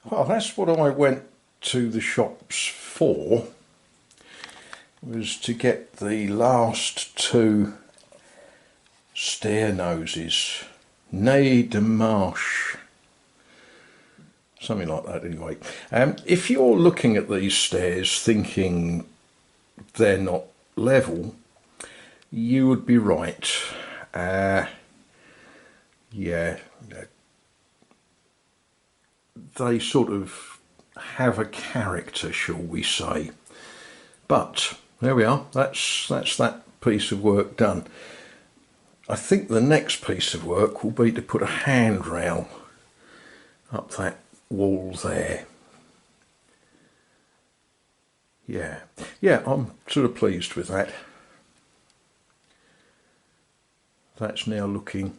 Well, that's what I went to the shops for, was to get the last two stair noses, Nez de Marche, something like that anyway. If you're looking at these stairs thinking they're not level, you would be right. Yeah, they sort of have a character, shall we say. But there we are, that's that piece of work done. I think the next piece of work will be to put a handrail up that wall there. Yeah, I'm sort of pleased with that. That's now looking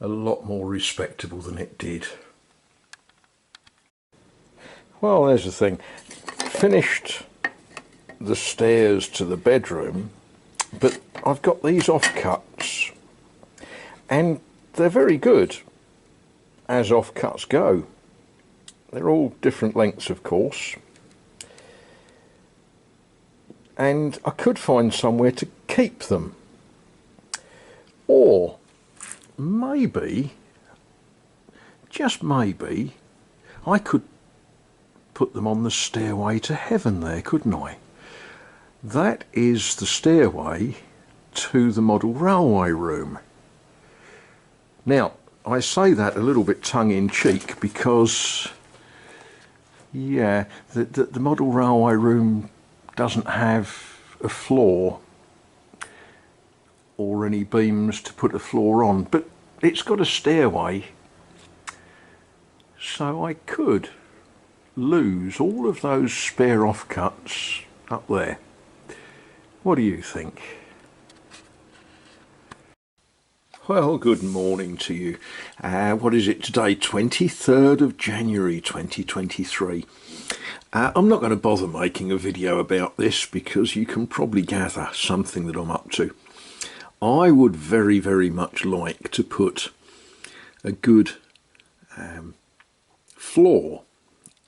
a lot more respectable than it did. Well, there's the thing. Finished the stairs to the bedroom, but I've got these offcuts, and they're very good as offcuts go. They're all different lengths, of course, and I could find somewhere to keep them, or maybe, just maybe, I could put them on the stairway to heaven there, couldn't I? That is the stairway to the model railway room. Now, I say that a little bit tongue-in-cheek because, yeah, the model railway room doesn't have a floor or any beams to put a floor on, but it's got a stairway, so I could lose all of those spare offcuts up there. What do you think? Well, good morning to you. What is it today? 23rd of January 2023. I'm not going to bother making a video about this because you can probably gather something that I'm up to. I would very, very much like to put a good floor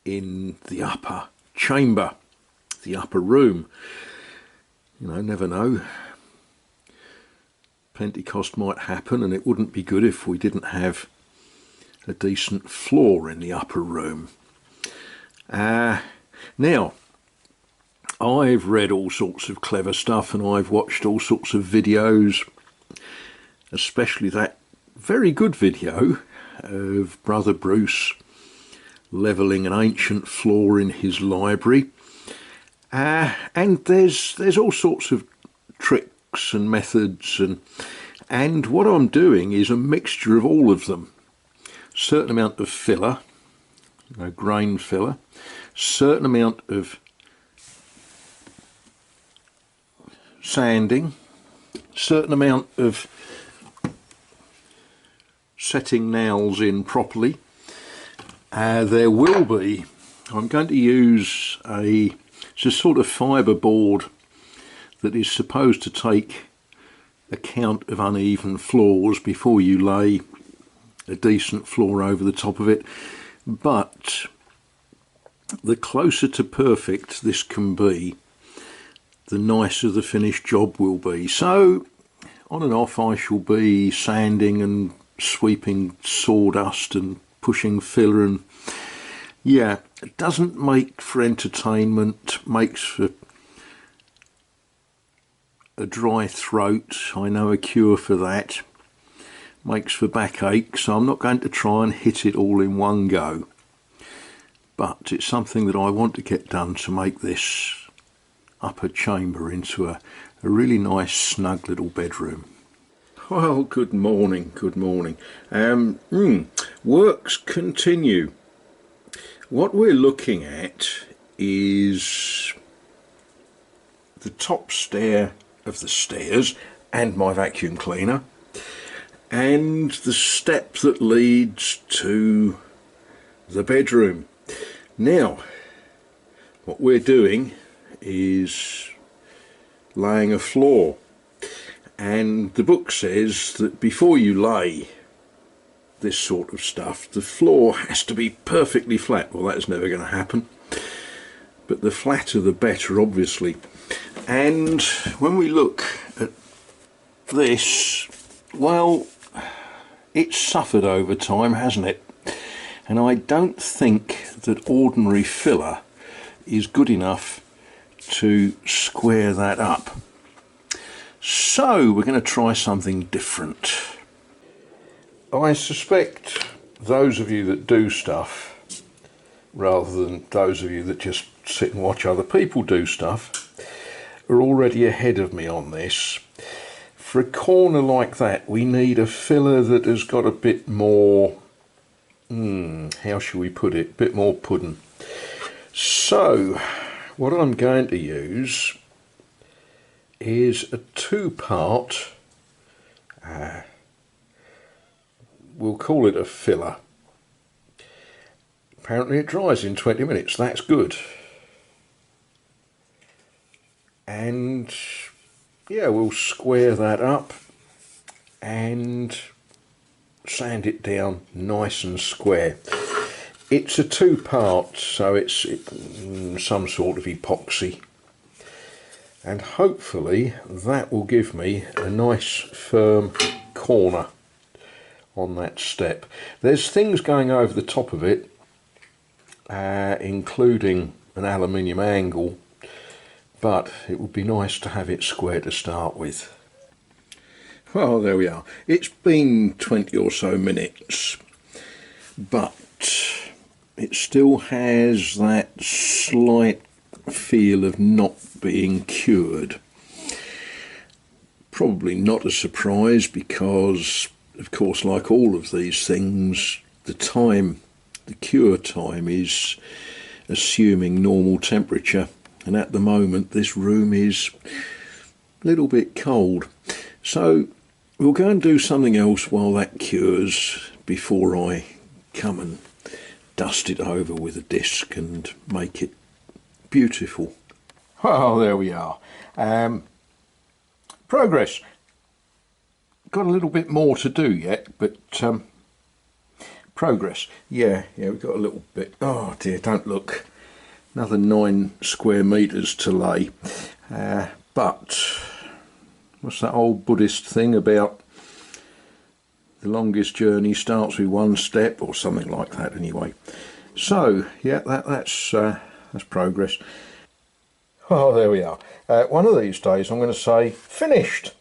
in the upper chamber, the upper room. You know, never know. Pentecost might happen, and it wouldn't be good if we didn't have a decent floor in the upper room. Now, I've read all sorts of clever stuff, and I've watched all sorts of videos, especially that very good video of Brother Bruce levelling an ancient floor in his library. And there's all sorts of tricks and methods, and what I'm doing is a mixture of all of them. Certain amount of filler, you know, grain filler, certain amount of sanding, certain amount of setting nails in properly. There will be, I'm going to use it's a sort of fibre board that is supposed to take account of uneven floors before you lay a decent floor over the top of it. But the closer to perfect this can be, the nicer the finished job will be. So on and off I shall be sanding and sweeping sawdust and pushing filler, and yeah, it doesn't make for entertainment, makes for a dry throat. I know a cure for that. Makes for backache, so I'm not going to try and hit it all in one go. But it's something that I want to get done to make this upper chamber into a really nice, snug little bedroom. Well, good morning, good morning. Works continue. What we're looking at is the top stair of the stairs and my vacuum cleaner, and the step that leads to the bedroom. Now, what we're doing is laying a floor, and the book says that before you lay this sort of stuff, the floor has to be perfectly flat. Well, that's never going to happen, but the flatter the better, obviously. And when we look at this, well, it's suffered over time, hasn't it? And I don't think that ordinary filler is good enough to square that up. So we're going to try something different. I suspect those of you that do stuff, rather than those of you that just sit and watch other people do stuff, are already ahead of me on this. For a corner like that, we need a filler that has got a bit more, how shall we put it, a bit more pudding. So what I'm going to use is a two-part, we'll call it a filler. Apparently it dries in 20 minutes, that's good. And yeah, we'll square that up and sand it down nice and square. It's a two-part, so it's some sort of epoxy. And hopefully that will give me a nice firm corner on that step. There's things going over the top of it, including an aluminium angle, but it would be nice to have it square to start with. Well, there we are. It's been 20 or so minutes, but it still has that slight feel of not being cured. Probably not a surprise because, of course, like all of these things, the cure time is assuming normal temperature, and at the moment this room is a little bit cold. So we'll go and do something else while that cures before I come and dust it over with a disc and make it beautiful. Well, there we are. Progress. Got a little bit more to do yet, but progress. Yeah, we've got a little bit. Oh dear, don't look. Another 9 square meters to lay. But what's that old Buddhist thing about the longest journey starts with one step, or something like that anyway. So yeah, that's progress. Oh, there we are. One of these days I'm going to say finished.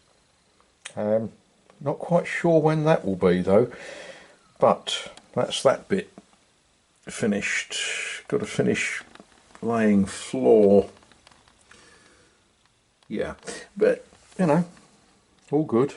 Not quite sure when that will be though, but that's that bit finished. Got to finish laying floor. Yeah, but you know, all good.